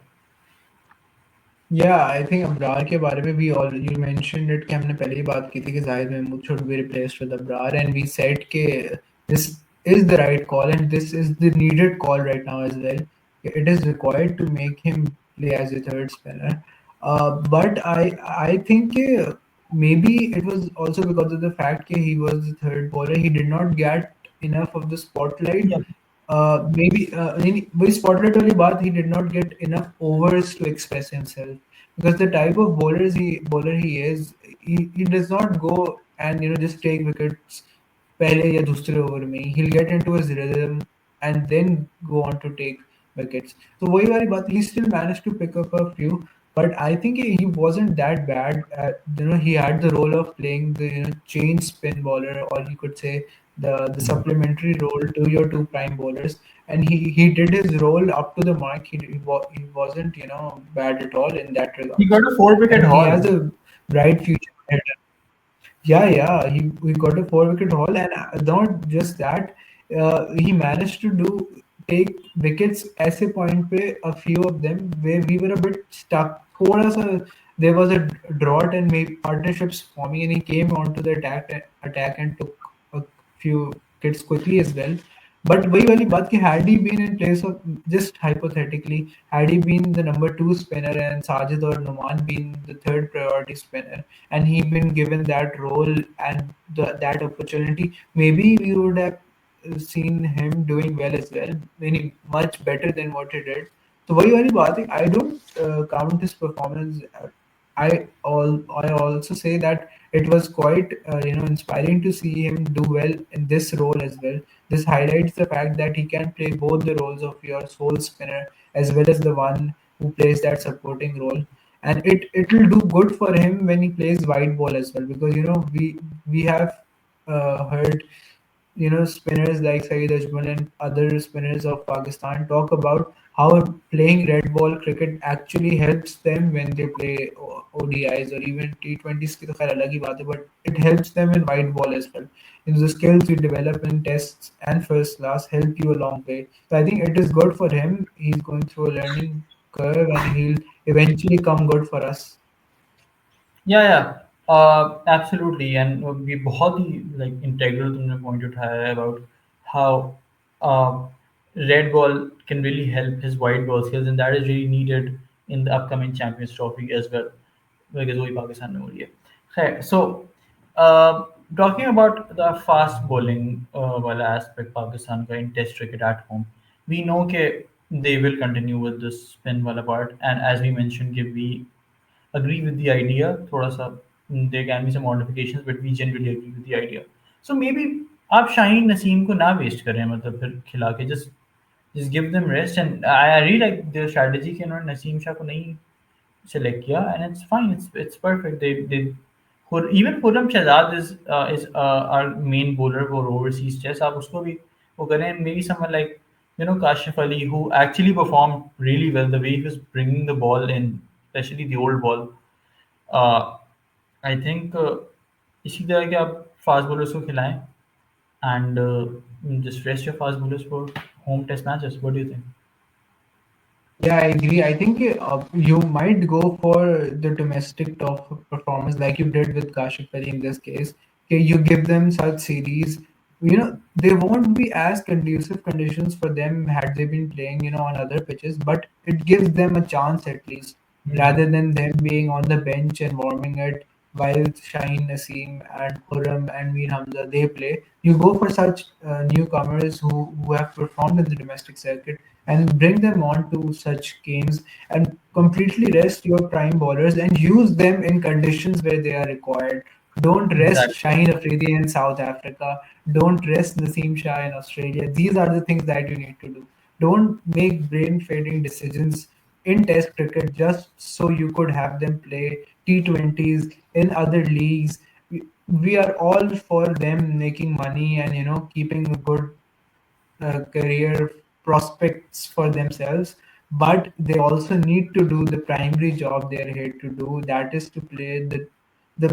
Yeah, I think Abrar के बारे में भी all you mentioned it कि हमने पहले ही बात की थी कि Zahid Mahmood should be replaced with Abrar, and we said कि this is the right call and this is the needed call right now as well. It is required to make him play as a third spinner. But I think maybe it was also because of the fact that he was the third bowler. He did not get enough of the spotlight. yeah, Maybe वही spotlight वाली बात, he did not get enough overs to express himself. because the type of bowler he is, he does not go and just take wickets पहले या दूसरे over में ही. He'll get into his rhythm and then go on to take wickets. So वही वाली बात, he still managed to pick up a few, but I think he wasn't that bad. He had the role of playing the change spin bowler, or you could say the supplementary role to your two prime bowlers, and he did his role up to the mark. He wasn't bad at all in that He regards, got a 4 wicket and he has haul. a bright future ahead. Yeah, he got a four-wicket haul, and not just that, he managed to take wickets ऐसे point पे, a few of them where we were a bit stuck. थोड़ा सा there was a drought and maybe partnerships forming, and he came onto the attack and took a few wickets quickly as well. But वही वाली बात कि had he been in place of, just hypothetically, had he been the number two spinner and Sajid or Numan been the third priority spinner, and he been given that role and that opportunity, maybe we would have seen him doing well as well, meaning much better than what he did. So वही वाली बात है, I don't count his performance. I also say that it was quite inspiring to see him do well in this role as well. This highlights the fact that he can play both the roles of your sole spinner as well as the one who plays that supporting role, and it will do good for him when he plays wide ball as well, because we have heard spinners like Saeed Ajmal and other spinners of Pakistan talk about how playing red ball cricket actually helps them when they play ODIs or even T20s की तो खैर अलग ही बात है, but it helps them in white ball as well. The skills you develop in tests and first class help you a long way. So I think it is good for him. He's going through a learning curve and he'll eventually come good for us. या absolutely and ये बहुत ही like integral तुमने point उठाया है about how red ball can really help his white ball skills and that is really needed in the upcoming Champions Trophy as well because वही पाकिस्तान में हो रही है खैर so talking about the fast bowling वाला aspect Pakistan का in test cricket at home we know के they will continue with this spin wala part and as we mentioned कि we agree with the idea थोड़ा सा there can be some modifications but we generally agree with the idea so maybe आप शाहीन नसीम को ना waste करें मतलब फिर खिला के just give them rest and I really like their strategy कि उन्होंने नसीम शाह को नहीं select किया and it's fine it's perfect they even Khurram Shahzad is our main bowler for overseas test आप उसको भी वो करें and maybe someone like Kashif Ali who actually performed really well the way he was bringing the ball in especially the old ball I think इसी तरह के आप fast bowlers को खिलाएं and just rest your fast bowlers for home test matches what do you think Yeah, I agree. I think you might go for the domestic top performance like you did with Kashif Ali in this case. Okay, you give them such series, they won't be as conducive conditions for them had they been playing, on other pitches, but it gives them a chance at least, rather than them being on the bench and warming it while Shaheen Naseem and Khurram and Mir Hamza they play. You go for such newcomers who have performed in the domestic circuit and bring them on to such games and completely rest your prime bowlers and use them in conditions where they are required. Don't rest Exactly. Shaheen Afridi in South Africa. Don't rest Naseem Shah in Australia. These are the things that you need to do. Don't make brain fading decisions in Test cricket just so you could have them play T20s in other leagues. We are all for them making money and keeping a good career prospects for themselves, but they also need to do the primary job they are here to do, that is to play the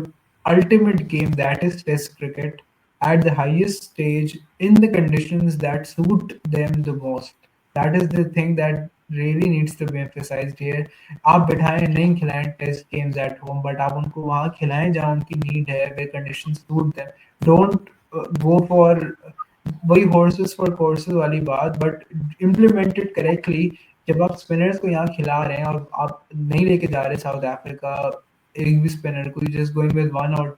ultimate game, that is test cricket, at the highest stage in the conditions that suit them the most. That is the thing that really needs to be emphasized here. आप बिठाएं नहीं खिलाएं test games at home, but आप उनको वहाँ खिलाएं जहाँ उनकी नीड है, वे condition suit them. Don't go for वही हॉर्सेस फॉर कोर्सेज वाली बात, बट इम्प्लीमेंटेड करेक्टली. जब आप स्पिनर्स को यहाँ खिला रहे हैं और आप नहीं लेके जा रहे साउथ अफ्रीका एक भी स्पिनर को, जस्ट गोइंग विद वन और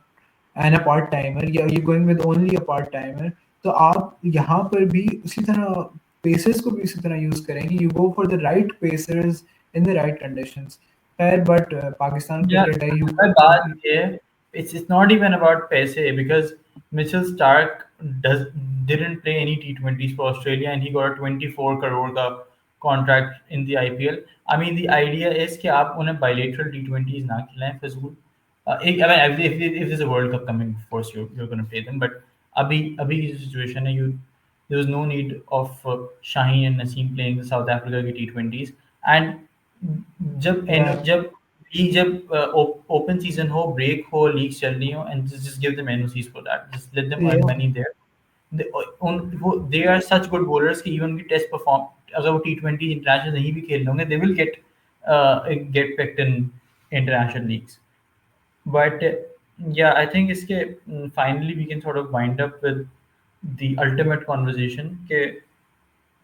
एंड अ पार्ट टाइमर, या you going with only a part timer, तो आप यहाँ पर भी उसी तरह पेसर्स को भी उसी तरह यूज करेंगे. You go for the right pacers in the right conditions. खैर बट पाकिस्तान Yeah, क्रिकेट है यू my बात ये है, it's not even about paise because Mitchell Stark does didn't play any T20s for Australia and he got a 24 crore का contract in the IPL. I mean the idea is कि आप उन्हें bilateral T20s ना खिलाएं फिजूल. I mean if there's a World Cup coming, of course you're going to play them. But अभी अभी की जो situation है, you there was no need of Shaheen and Naseem playing the South Africa की T20s. And जब league जब open season हो, break हो, लीग चल रही हो, and just give them NOCs for that, just let them earn या money there. They are such good bowlers कि इवन उनकी टेस्ट परफॉर्म, अगर वो T20 इंटरनेशनल नहीं भी खेल होंगे, they will get picked in international leagues. But yeah, I think इसके finally we can sort of wind up with the ultimate conversation कि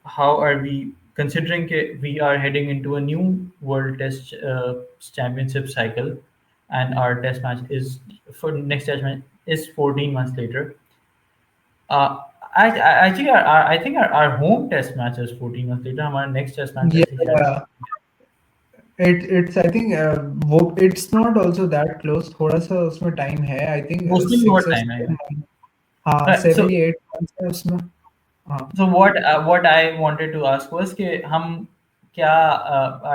how are we, considering we are heading into a new world test championship cycle, and our test match is for next test match is 14 months later. uh, I think our home test match is 14 months later. हमारा next test match ऐसे ही शायद. या it's I think वो it's not also that close थोड़ा सा उसमें time है I think उसमें भी बहुत 6 or time है. 7 months हाँ Right, 7 8 months है उसमें हाँ so what I wanted to ask was कि हम क्या,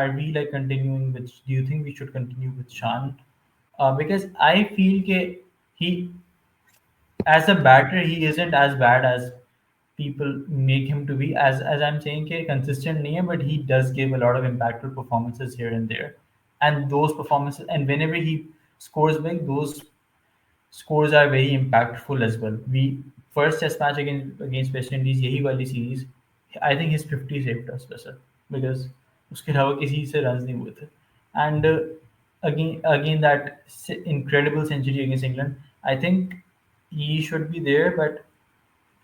are we like continuing with, do you think we should continue with Shan? Because I feel that he, as a batter, he isn't as bad as people make him to be. As I'm saying, कि consistent नहीं है, but he does give a lot of impactful performances here and there, and those performances, and whenever he scores big, those scores are very impactful as well. We first test match against West Indies, यही वाली series, I think his 50 saved us वैसे, because उसके अलावा किसी से runs नहीं हुए थे. And again that incredible century against England, I think he should be there, but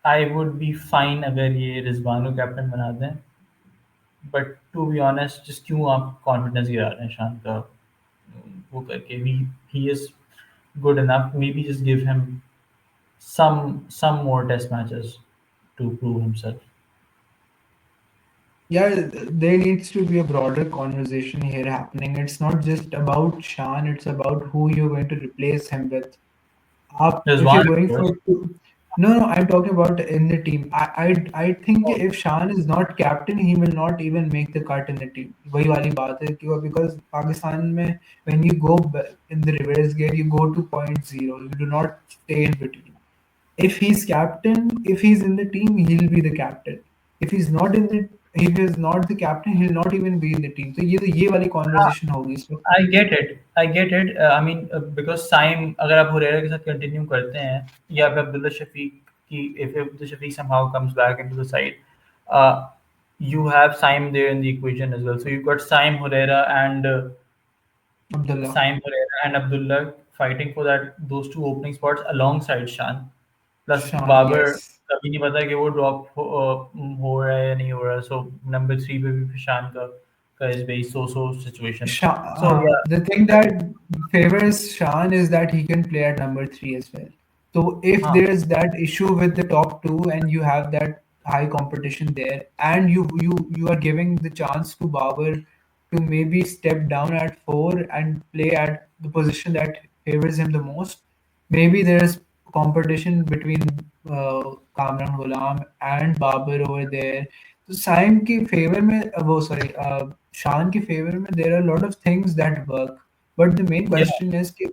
I would be fine अगर ये रिजवान को कैप्टन बना दें. But to be honest, just क्यों आप कॉन्फिडेंस गिरा रहे हैं शान का वो करके. He is good enough. Maybe just give him some more test matches to prove himself. yeah there needs to be a broader conversation here happening it's not just about Shan it's about who you're going to replace him with up There's if you're one, of going for course. no I'm talking about in the team I think Oh, if Shan is not captain he will not even make the cut in the team वही वाली बात है क्यों because Pakistan में when you go in the reverse gear you go to point zero you do not stay in between if he's captain if he's in the team he'll be the captain if he's not in the if he's not the captain he'll not even be in the team तो ये वाली conversation होगी so I get it. I get it. I mean, because Saim, अगर आप हुरैरा के साथ continue करते हैं, या फिर अब्दुल्ला शफीक की, if Abdullah Shafiq somehow comes back into the side, uh, you have Saim there in the equation as well. So you've got Saim, Huraira, and Abdullah Saim Huraira and Abdullah fighting for that those two opening spots alongside Shan. Plus Shan Babar yes कभी नहीं पता कि वो drop हो रहा है या नहीं हो रहा. सो नंबर 3 पे भी शान का इज वेरी सो सिचुएशन. सो या The thing that favors Shan is that he can play at number three as well. So if हाँ there's that issue with the top two and you have that high competition there, and you are giving the chance to Babar to maybe step down at four and play at the position that favors him the most, maybe there's competition between Kamran Ghulam and Babar over there. तो साइम के favour में वो sorry शान के favour में there are a lot of things that work but the main या question is कि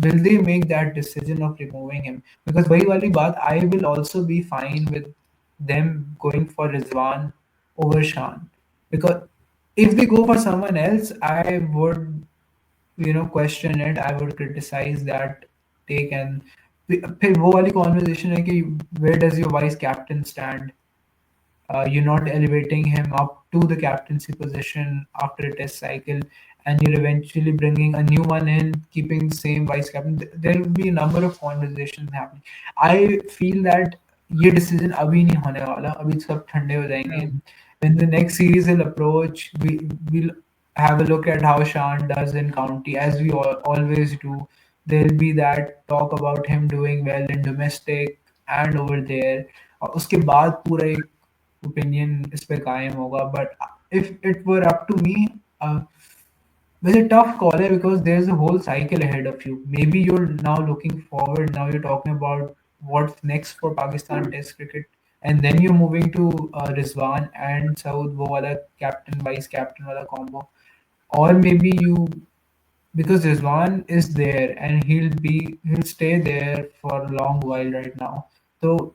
will they make that decision of removing him because वही वाली बात I will also be fine with them going for Rizwan over Shan because if they go for someone else I would question it I would criticize that take and फिर वो वाली conversation है कि where does your vice captain stand you're not elevating him up to the captaincy position after a test cycle, and you're eventually bringing a new one in, keeping the same vice captain. There will be a number of conversations happening. I feel that ये decision अभी नहीं होने वाला अभी सब ठंडे हो जाएंगे when the next series will approach we'll have a look at how Shan does in county as we always do there'll be that talk about him doing well in domestic and over there और उसके बाद पूरा एक opinion इस पे कायम होगा but if it were up to me uh, Well, a tough call because there's a whole cycle ahead of you. Maybe you're now looking forward. Now you're talking about what's next for Pakistan Test cricket, and then you're moving to Rizwan and Saud, wo wala captain vice captain wala combo, or maybe you, because Rizwan is there and he'll stay there for a long while right now. So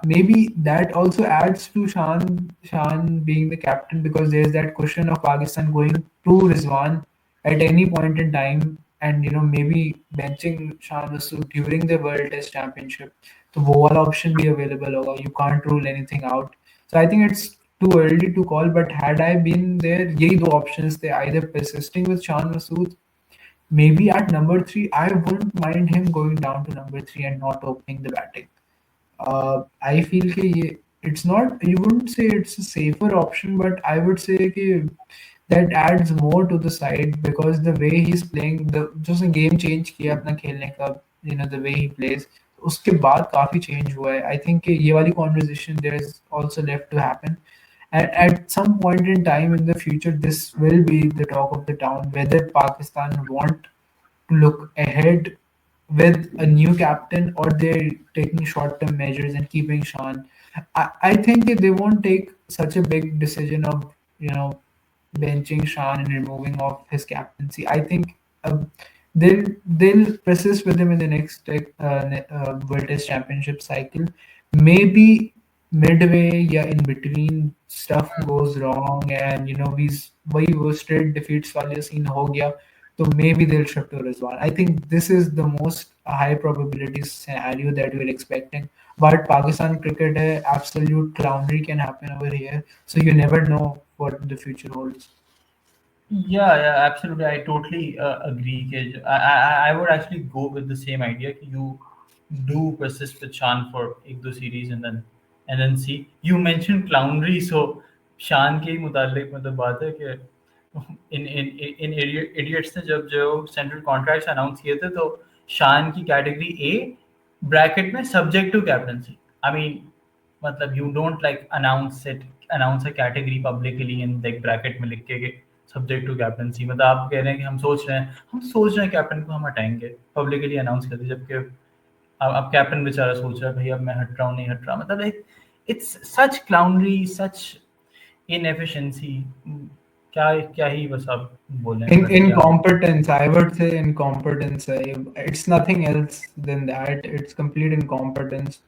maybe that also adds to Shan being the captain, because there's that question of Pakistan going to Rizwan at any point in time, and maybe benching Shan Masood during the World Test Championship. So वो वाला option be available होगा. You can't rule anything out. So I think it's too early to call. But had I been there, यही दो options थे, either persisting with Shan Masood. Maybe at number three, I wouldn't mind him going down to number three and not opening the batting. I feel it's not, you wouldn't say it's a safer option, but I would say that adds more to the side, because the way he's playing, the just a game change किया अपना खेलने का, the way he plays, उसके बाद काफी change हुआ है. I think ये वाली conversation there is also left to happen. And at some point in time in the future, this will be the talk of the town, whether Pakistan want to look ahead with a new captain, or they're taking short-term measures and keeping Shan. I think that they won't take such a big decision of benching Shan and removing off his captaincy. I think they'll persist with him in the next World Test Championship cycle. Maybe midway, yeah, in between stuff goes wrong, and we वो straight defeats वाले scene हो गया. So maybe they'll shift to Rizwan. I think this is the most high probability scenario that we're expecting. But Pakistan cricket, absolute clownery can happen over here. So you never know what the future holds. Yeah, yeah, absolutely. I totally agree. I would actually go with the same idea. कि You do persist with Shan for एक दो series and then see. You mentioned clownery, so Shan के ही मुतालिक मतलब बात है कि idiots ने जब जो सेंट्रल कॉन्ट्रैक्ट्स अनाउंस किए थे तो शान की कैटेगरी ए ब्रैकेट में subject to captaincy. I mean मतलब you don't like announce a category publicly in like bracket में लिख के सब्जेक्ट टू कैप्टनसी. मतलब आप कह रहे हैं कि हम सोच रहे हैं कैप्टन को हम हटाएंगे, पब्लिकली अनाउंस करते, जबकि अब कैप्टन बेचारा सोच रहा है भाई अब मैं हट रहा हूँ नहीं हट रहा. मतलब like it's such clownery, such inefficiency. क्या क्या ही बस आप बोलें, In but yeah incompetence, I would say incompetence. It's nothing else than that. It's complete incompetence.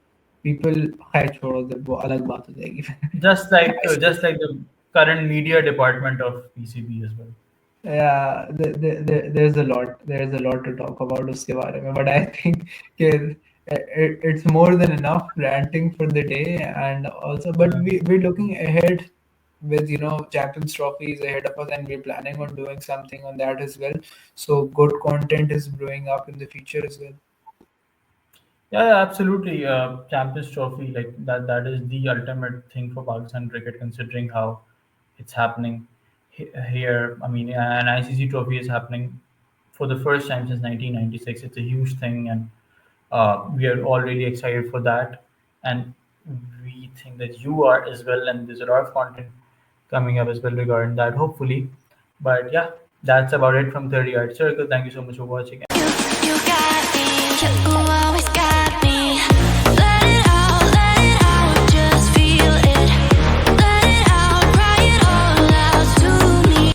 People, खैर छोड़ो, वो अलग बात हो जाएगी. just like I still, just like the current media department of PCB as well. yeah, there's a lot to talk about उसके बारे में, but I think it's more than enough ranting for the day. And also, but Uh, we're looking ahead with Champions trophies ahead of us, and we're planning on doing something on that as well. So good content is brewing up in the future as well. Yeah, yeah, absolutely. Champions Trophy, like that is the ultimate thing for Pakistan cricket, considering how it's happening here. I mean, an ICC Trophy is happening for the first time since 1996. It's a huge thing, and we are all really excited for that. And we think that you are as well. And there's a lot of content coming up as well regarding that, hopefully. But yeah, that's about it from 30 Art Circle. Thank you so much for watching. And